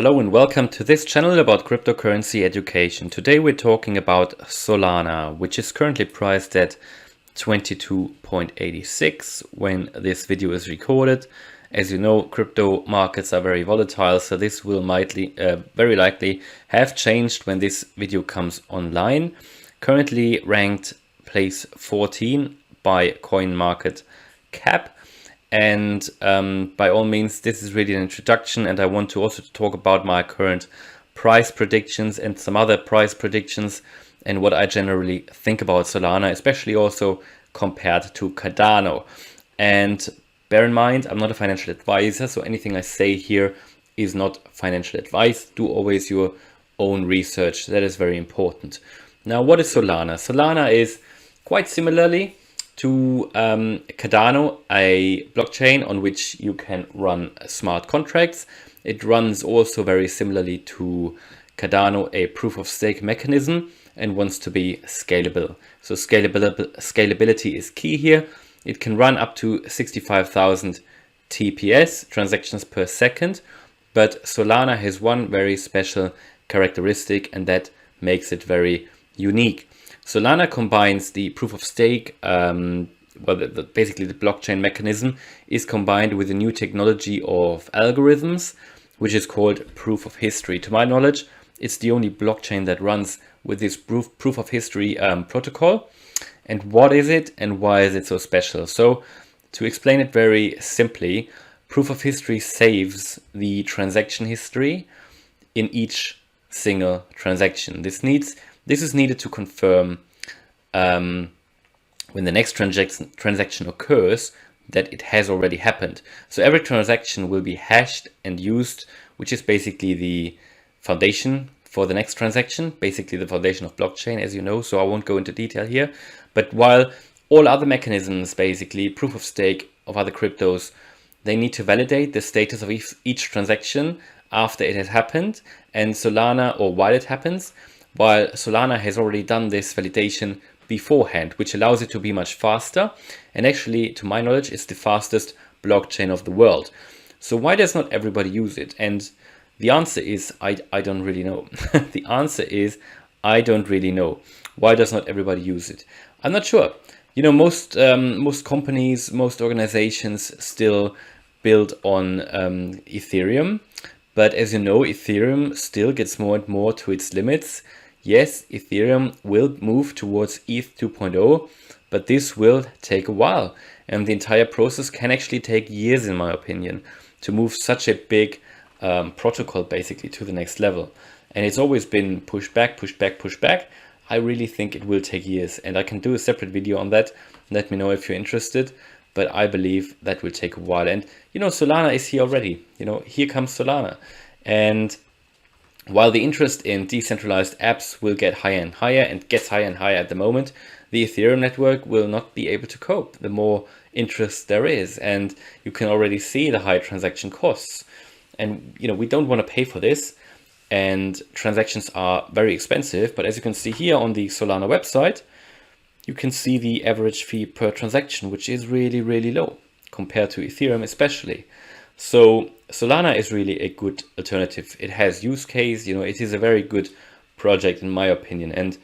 Hello and welcome to this channel about cryptocurrency education. Today we're talking about Solana, which is currently priced at 22.86 when this video is recorded. As you know, crypto markets are very volatile, so this will very likely have changed when this video comes online. Currently ranked place 14 by CoinMarketCap. And by all means, this is really an introduction, and I want to also talk about my current price predictions and some other price predictions and what I generally think about Solana, especially also compared to Cardano. And bear in mind, I'm not a financial advisor, so anything I say here is not financial advice. Do always your own research. That is very important. Now, what is Solana? Solana is quite similarly to Cardano, a blockchain on which you can run smart contracts. It runs also very similarly to Cardano, a proof of stake mechanism, and wants to be scalable. So scalability is key here. It can run up to 65,000 TPS, transactions per second, but Solana has one very special characteristic, and that makes it very unique. Solana combines the proof of stake, basically the blockchain mechanism is combined with a new technology of algorithms, which is called proof of history. To my knowledge, it's the only blockchain that runs with this proof of history protocol. And what is it and why is it so special? So to explain it very simply, proof of history saves the transaction history in each single transaction. This is needed to confirm when the next transaction occurs that it has already happened. So every transaction will be hashed and used, which is basically the foundation for the next transaction, basically the foundation of blockchain, as you know, so I won't go into detail here. But while all other mechanisms, basically proof of stake of other cryptos, they need to validate the status of each transaction after it has happened, and Solana, or while it happens, while Solana has already done this validation beforehand, which allows it to be much faster, and actually, to my knowledge, it's the fastest blockchain of the world. So why does not everybody use it? And the answer is, I don't really know. The answer is, I don't really know. Why does not everybody use it? I'm not sure. You know, most companies, most organizations still build on Ethereum. But as you know, Ethereum still gets more and more to its limits. Yes, Ethereum will move towards ETH 2.0, but this will take a while. And the entire process can actually take years, in my opinion, to move such a big protocol basically to the next level. And it's always been pushed back, pushed back, pushed back. I really think it will take years, and I can do a separate video on that. Let me know if you're interested. But I believe that will take a while. And, you know, Solana is here already. You know, here comes Solana. And while the interest in decentralized apps will get higher and higher and gets higher and higher at the moment, the Ethereum network will not be able to cope the more interest there is. And you can already see the high transaction costs. And, you know, we don't want to pay for this. And transactions are very expensive. But as you can see here on the Solana website, you can see the average fee per transaction, which is really, really low compared to Ethereum especially. So Solana is really a good alternative. It has use case, you know, it is a very good project in my opinion. And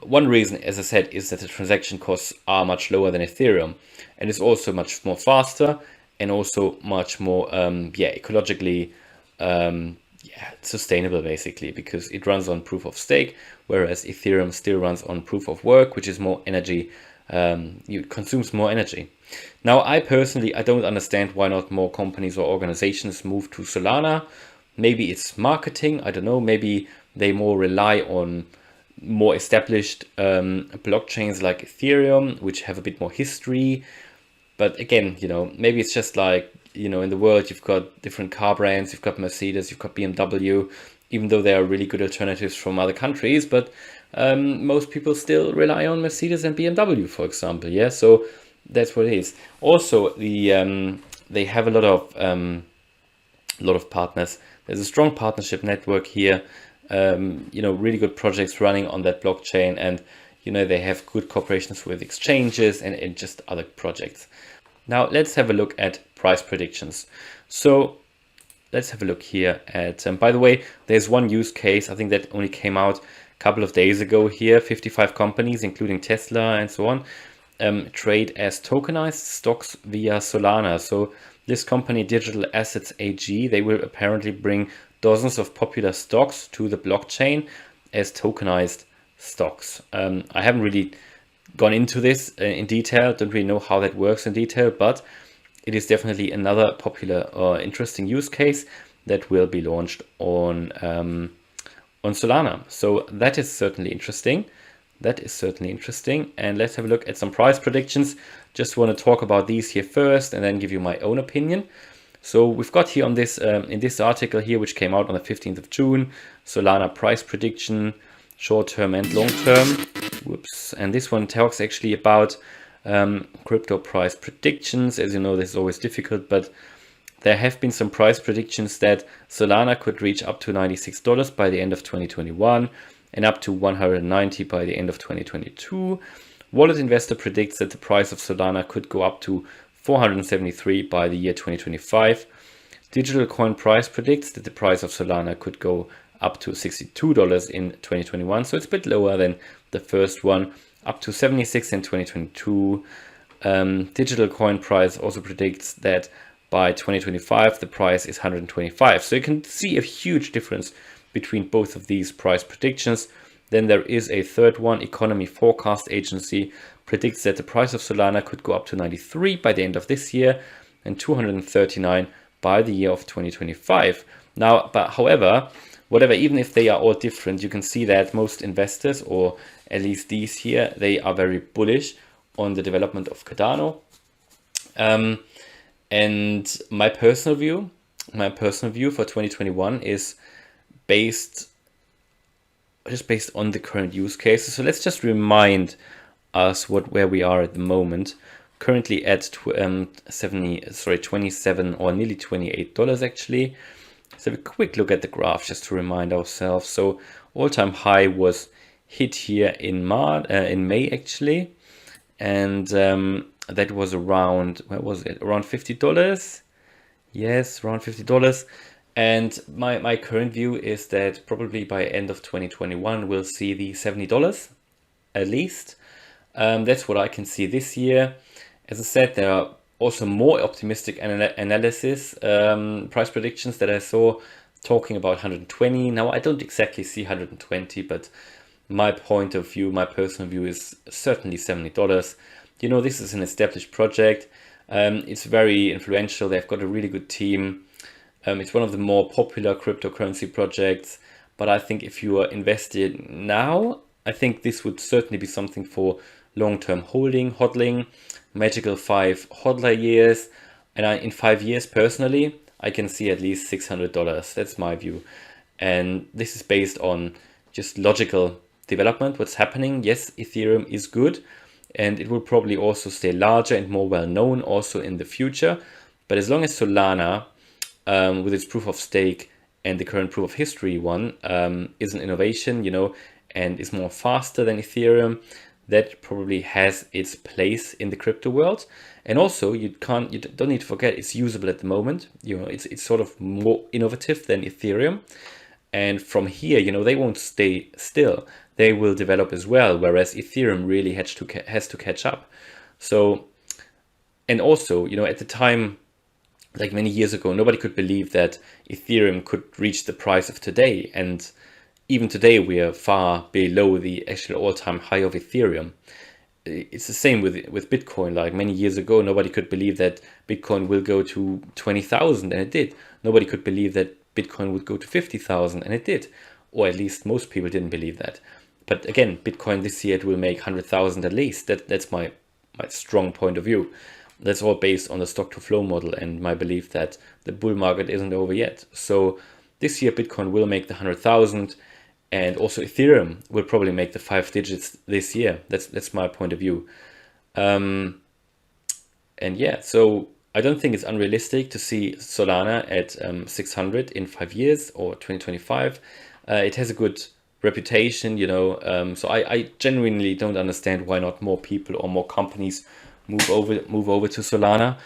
one reason, as I said, is that the transaction costs are much lower than Ethereum. And it's also much more faster and also much more, ecologically sustainable basically, because it runs on proof of stake, whereas Ethereum still runs on proof of work, which is more energy, it consumes more energy. Now, I don't understand why not more companies or organizations move to Solana. Maybe it's marketing, I don't know, maybe they more rely on more established blockchains like Ethereum, which have a bit more history. But again, you know, maybe it's just like, you know, in the world, you've got different car brands, you've got Mercedes, you've got BMW, even though there are really good alternatives from other countries. But most people still rely on Mercedes and BMW, for example. Yeah, so that's what it is. Also, they have a lot of partners. There's a strong partnership network here. You know, really good projects running on that blockchain, and you know, they have good cooperations with exchanges and just other projects. Now let's have a look at price predictions. So let's have a look here at, by the way, there's one use case, I think that only came out a couple of days ago here. 55 companies, including Tesla and so on, trade as tokenized stocks via Solana. So this company, Digital Assets AG, they will apparently bring dozens of popular stocks to the blockchain as tokenized stocks. I haven't really gone into this in detail, don't really know how that works in detail, but it is definitely another popular or interesting use case that will be launched on Solana. So that is certainly interesting. That is certainly interesting. And let's have a look at some price predictions. Just want to talk about these here first and then give you my own opinion. So we've got here on this in this article here, which came out on the 15th of June, Solana price prediction, short-term and long-term. Whoops. And this one talks actually about crypto price predictions. As you know, this is always difficult, but there have been some price predictions that Solana could reach up to $96 by the end of 2021 and up to $190 by the end of 2022. Wallet Investor predicts that the price of Solana could go up to $473 by the year 2025. Digital Coin Price predicts that the price of Solana could go up to $62 in 2021, so it's a bit lower than the first one, up to $76 in 2022. Digital Coin Price also predicts that by 2025 the price is $125. So you can see a huge difference between both of these price predictions. Then there is a third one, Economy Forecast Agency predicts that the price of Solana could go up to 93 by the end of this year and 239 by the year of 2025. Now, but however, whatever, even if they are all different, you can see that most investors, or at least these here, they are very bullish on the development of Cardano. And my personal view for 2021 is based on the current use cases. So let's just remind us where we are at the moment. Currently at 27 or nearly $28 actually. Let's have a quick look at the graph just to remind ourselves. So all-time high was hit here in May actually, and that was around, where was it? Around $50. Yes, around $50. And my current view is that probably by end of 2021 we'll see the $70 at least. That's what I can see this year. As I said, there are also more optimistic analysis price predictions that I saw talking about 120. Now I don't exactly see 120, but my point of view, my personal view is certainly $70. You know, this is an established project. It's very influential. They've got a really good team. It's one of the more popular cryptocurrency projects. But I think if you are invested now, I think this would certainly be something for long-term hodling, magical 5 hodler years. And in 5 years, personally, I can see at least $600. That's my view. And this is based on just logical development, what's happening. Yes, Ethereum is good, and it will probably also stay larger and more well-known also in the future. But as long as Solana, with its proof of stake and the current proof of history one, is an innovation, you know, and is more faster than Ethereum, that probably has its place in the crypto world. And also you don't need to forget it's usable at the moment. You know, it's sort of more innovative than Ethereum. And from here, you know, they won't stay still. They will develop as well, whereas Ethereum really has to catch up. So, and also, you know, at the time, like many years ago, nobody could believe that Ethereum could reach the price of today. And even today, we are far below the actual all-time high of Ethereum. It's the same with Bitcoin. Like many years ago, nobody could believe that Bitcoin will go to 20,000, and it did. Nobody could believe that Bitcoin would go to 50,000, and it did. Or at least most people didn't believe that. But again, Bitcoin this year, it will make 100,000 at least. That's my strong point of view. That's all based on the stock to flow model and my belief that the bull market isn't over yet. So this year, Bitcoin will make the 100,000, and also Ethereum will probably make the 5 digits this year. That's my point of view. And yeah, so I don't think it's unrealistic to see Solana at 600 in 5 years or 2025. It has a good reputation, you know, so I genuinely don't understand why not more people or more companies move over to Solana,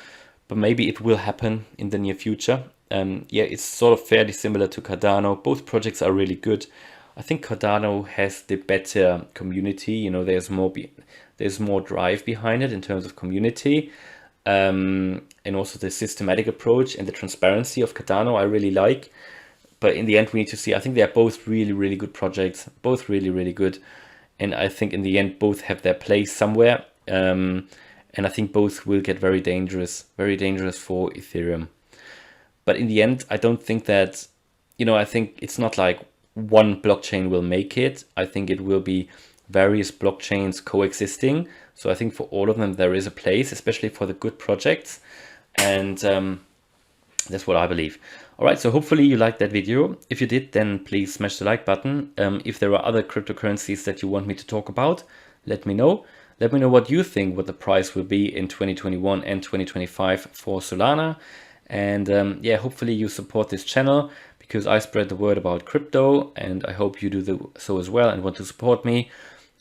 but maybe it will happen in the near future. Yeah, it's sort of fairly similar to Cardano. Both projects are really good. I think Cardano has the better community. You know, there's more drive behind it in terms of community, and also the systematic approach and the transparency of Cardano I really like. But in the end, we need to see. I think they are both really, really good projects, both really, really good. And I think in the end, both have their place somewhere. And I think both will get very dangerous for Ethereum. But in the end, I don't think that, I think it's not like one blockchain will make it. I think it will be various blockchains coexisting. So I think for all of them, there is a place, especially for the good projects. And that's what I believe. All right, so hopefully you liked that video. If you did, then please smash the like button. If there are other cryptocurrencies that you want me to talk about, let me know. Let me know what you think, what the price will be in 2021 and 2025 for Solana. And yeah, hopefully you support this channel because I spread the word about crypto, and I hope you do so as well and want to support me.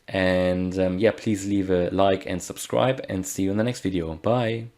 And yeah, please leave a like and subscribe, and see you in the next video. Bye.